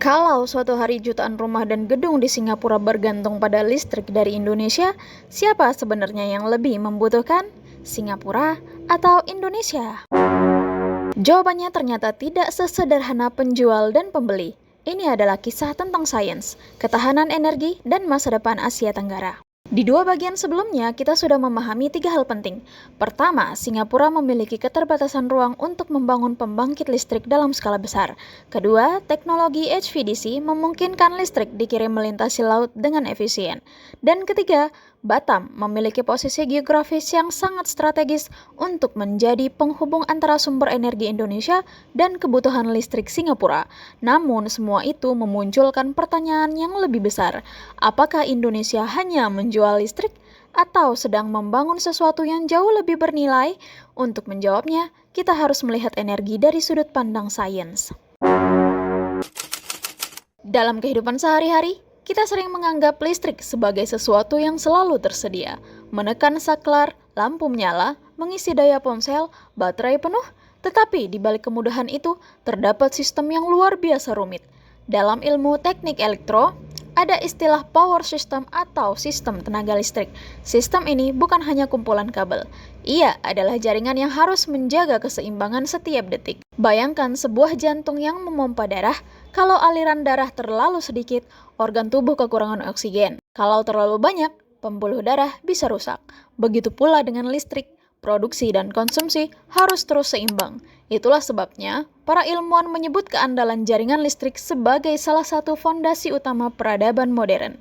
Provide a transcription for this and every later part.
Kalau suatu hari jutaan rumah dan gedung di Singapura bergantung pada listrik dari Indonesia, siapa sebenarnya yang lebih membutuhkan? Singapura atau Indonesia? Jawabannya ternyata tidak sesederhana penjual dan pembeli. Ini adalah kisah tentang sains, ketahanan energi, dan masa depan Asia Tenggara. Di dua bagian sebelumnya, kita sudah memahami tiga hal penting. Pertama, Singapura memiliki keterbatasan ruang untuk membangun pembangkit listrik dalam skala besar. Kedua, teknologi HVDC memungkinkan listrik dikirim melintasi laut dengan efisien. Dan ketiga, Batam memiliki posisi geografis yang sangat strategis untuk menjadi penghubung antara sumber energi Indonesia dan kebutuhan listrik Singapura. Namun, semua itu memunculkan pertanyaan yang lebih besar. Apakah Indonesia hanya menjual listrik atau sedang membangun sesuatu yang jauh lebih bernilai? Untuk menjawabnya, kita harus melihat energi dari sudut pandang sains. Dalam kehidupan sehari-hari, kita sering menganggap listrik sebagai sesuatu yang selalu tersedia. Menekan saklar, lampu menyala, mengisi daya ponsel, baterai penuh. Tetapi di balik kemudahan itu, terdapat sistem yang luar biasa rumit. Dalam ilmu teknik elektro, ada istilah power system atau sistem tenaga listrik. Sistem ini bukan hanya kumpulan kabel. Ia adalah jaringan yang harus menjaga keseimbangan setiap detik. Bayangkan sebuah jantung yang memompa darah. Kalau aliran darah terlalu sedikit, organ tubuh kekurangan oksigen. Kalau terlalu banyak, pembuluh darah bisa rusak. Begitu pula dengan listrik. Produksi dan konsumsi harus terus seimbang. Itulah sebabnya para ilmuwan menyebut keandalan jaringan listrik sebagai salah satu fondasi utama peradaban modern.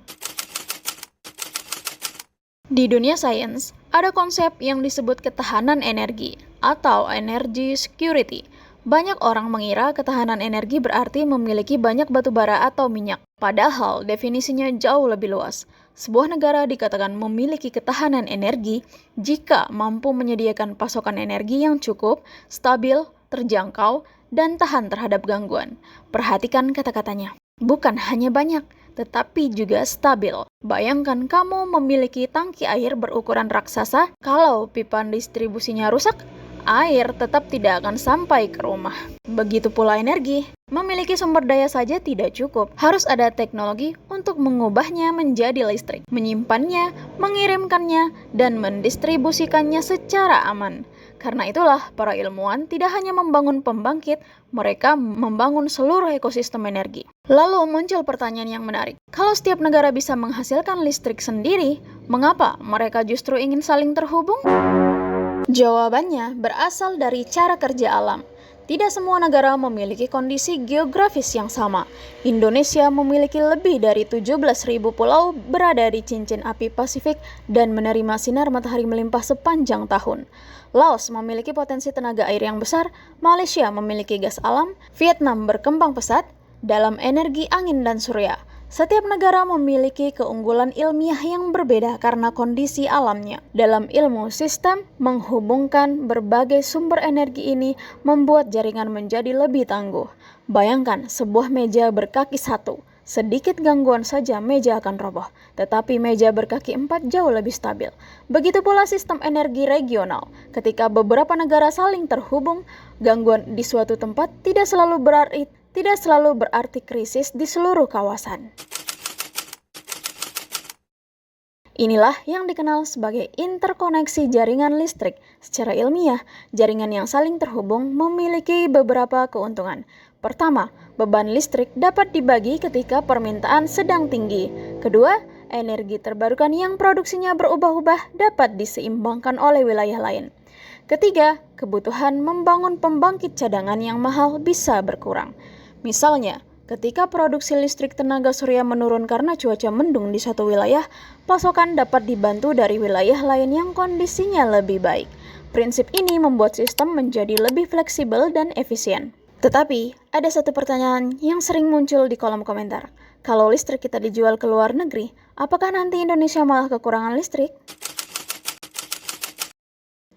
Di dunia sains, ada konsep yang disebut ketahanan energi atau energy security. Banyak orang mengira ketahanan energi berarti memiliki banyak batu bara atau minyak. Padahal definisinya jauh lebih luas. Sebuah negara dikatakan memiliki ketahanan energi jika mampu menyediakan pasokan energi yang cukup, stabil, terjangkau, dan tahan terhadap gangguan. Perhatikan kata-katanya. Bukan hanya banyak, tetapi juga stabil. Bayangkan kamu memiliki tangki air berukuran raksasa, kalau pipa distribusinya rusak, air tetap tidak akan sampai ke rumah. Begitu pula energi. Memiliki sumber daya saja tidak cukup. Harus ada teknologi untuk mengubahnya menjadi listrik, menyimpannya, mengirimkannya, dan mendistribusikannya secara aman. Karena itulah para ilmuwan tidak hanya membangun pembangkit, mereka membangun seluruh ekosistem energi. Lalu muncul pertanyaan yang menarik. Kalau setiap negara bisa menghasilkan listrik sendiri, mengapa mereka justru ingin saling terhubung? Jawabannya berasal dari cara kerja alam. Tidak semua negara memiliki kondisi geografis yang sama. Indonesia memiliki lebih dari 17.000 pulau berada di cincin api Pasifik dan menerima sinar matahari melimpah sepanjang tahun. Laos memiliki potensi tenaga air yang besar, Malaysia memiliki gas alam, Vietnam berkembang pesat dalam energi angin dan surya. Setiap negara memiliki keunggulan ilmiah yang berbeda karena kondisi alamnya. Dalam ilmu sistem, menghubungkan berbagai sumber energi ini membuat jaringan menjadi lebih tangguh. Bayangkan sebuah meja berkaki satu. Sedikit gangguan saja meja akan roboh, tetapi meja berkaki 4 jauh lebih stabil. Begitu pula sistem energi regional. Ketika beberapa negara saling terhubung, gangguan di suatu tempat tidak selalu berarti krisis di seluruh kawasan. Inilah yang dikenal sebagai interkoneksi jaringan listrik. Secara ilmiah, jaringan yang saling terhubung memiliki beberapa keuntungan. Pertama, beban listrik dapat dibagi ketika permintaan sedang tinggi. Kedua, energi terbarukan yang produksinya berubah-ubah dapat diseimbangkan oleh wilayah lain. Ketiga, kebutuhan membangun pembangkit cadangan yang mahal bisa berkurang. Misalnya, ketika produksi listrik tenaga surya menurun karena cuaca mendung di satu wilayah, pasokan dapat dibantu dari wilayah lain yang kondisinya lebih baik. Prinsip ini membuat sistem menjadi lebih fleksibel dan efisien. Tetapi, ada satu pertanyaan yang sering muncul di kolom komentar. Kalau listrik kita dijual ke luar negeri, apakah nanti Indonesia malah kekurangan listrik?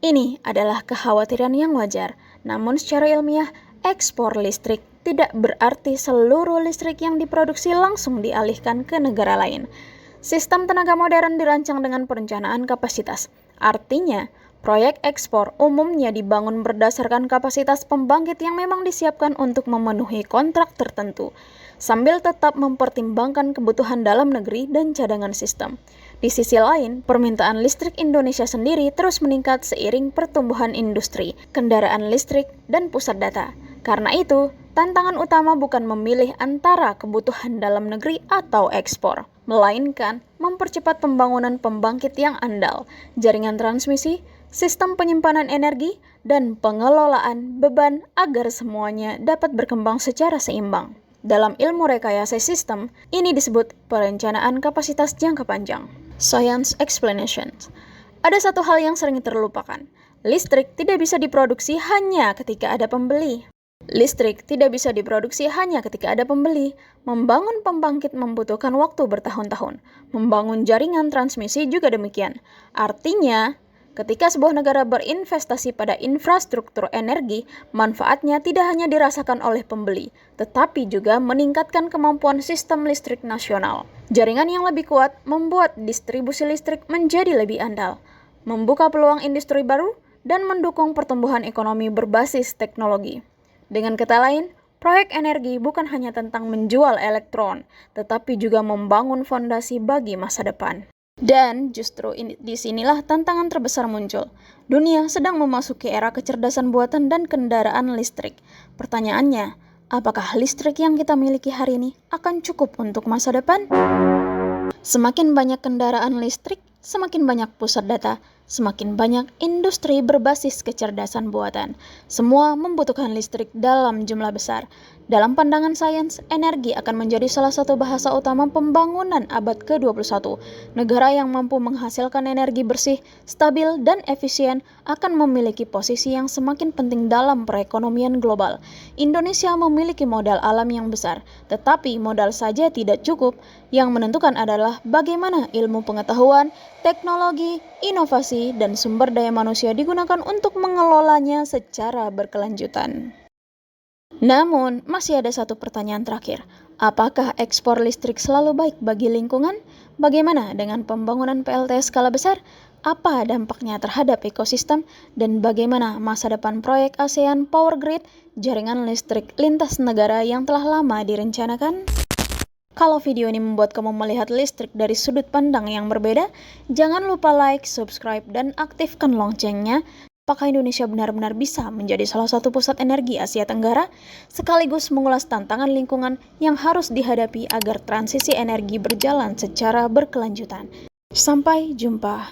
Ini adalah kekhawatiran yang wajar, namun secara ilmiah, ekspor listrik tidak berarti seluruh listrik yang diproduksi langsung dialihkan ke negara lain. Sistem tenaga modern dirancang dengan perencanaan kapasitas. Artinya, proyek ekspor umumnya dibangun berdasarkan kapasitas pembangkit yang memang disiapkan untuk memenuhi kontrak tertentu. sambil tetap mempertimbangkan kebutuhan dalam negeri dan cadangan sistem. Di sisi lain, permintaan listrik Indonesia sendiri terus meningkat seiring pertumbuhan industri, kendaraan listrik, dan pusat data. Karena itu, tantangan utama bukan memilih antara kebutuhan dalam negeri atau ekspor, melainkan mempercepat pembangunan pembangkit yang andal, jaringan transmisi, sistem penyimpanan energi, dan pengelolaan beban agar semuanya dapat berkembang secara seimbang. Dalam ilmu rekayasa sistem, ini disebut perencanaan kapasitas jangka panjang. Science explanation. Ada satu hal yang sering terlupakan. Listrik tidak bisa diproduksi hanya ketika ada pembeli. Listrik tidak bisa diproduksi hanya ketika ada pembeli. Membangun pembangkit membutuhkan waktu bertahun-tahun. Membangun jaringan transmisi juga demikian. Artinya, ketika sebuah negara berinvestasi pada infrastruktur energi, manfaatnya tidak hanya dirasakan oleh pembeli, tetapi juga meningkatkan kemampuan sistem listrik nasional. Jaringan yang lebih kuat membuat distribusi listrik menjadi lebih andal, membuka peluang industri baru, dan mendukung pertumbuhan ekonomi berbasis teknologi. Dengan kata lain, proyek energi bukan hanya tentang menjual elektron, tetapi juga membangun fondasi bagi masa depan. Dan justru disinilah tantangan terbesar muncul. Dunia sedang memasuki era kecerdasan buatan dan kendaraan listrik. Pertanyaannya, apakah listrik yang kita miliki hari ini akan cukup untuk masa depan? Semakin banyak kendaraan listrik, semakin banyak pusat data, semakin banyak industri berbasis kecerdasan buatan. Semua membutuhkan listrik dalam jumlah besar. Dalam pandangan sains, energi akan menjadi salah satu bahasa utama pembangunan abad ke-21. Negara yang mampu menghasilkan energi bersih, stabil, dan efisien akan memiliki posisi yang semakin penting dalam perekonomian global. Indonesia memiliki modal alam yang besar, tetapi modal saja tidak cukup. Yang menentukan adalah bagaimana ilmu pengetahuan, teknologi, inovasi, dan sumber daya manusia digunakan untuk mengelolanya secara berkelanjutan. Namun, masih ada satu pertanyaan terakhir. Apakah ekspor listrik selalu baik bagi lingkungan? Bagaimana dengan pembangunan PLTS skala besar? Apa dampaknya terhadap ekosistem? Dan bagaimana masa depan proyek ASEAN Power Grid, jaringan listrik lintas negara yang telah lama direncanakan? Kalau video ini membuat kamu melihat listrik dari sudut pandang yang berbeda, jangan lupa like, subscribe, dan aktifkan loncengnya. Apakah Indonesia benar-benar bisa menjadi salah satu pusat energi Asia Tenggara, sekaligus mengulas tantangan lingkungan yang harus dihadapi agar transisi energi berjalan secara berkelanjutan. Sampai jumpa.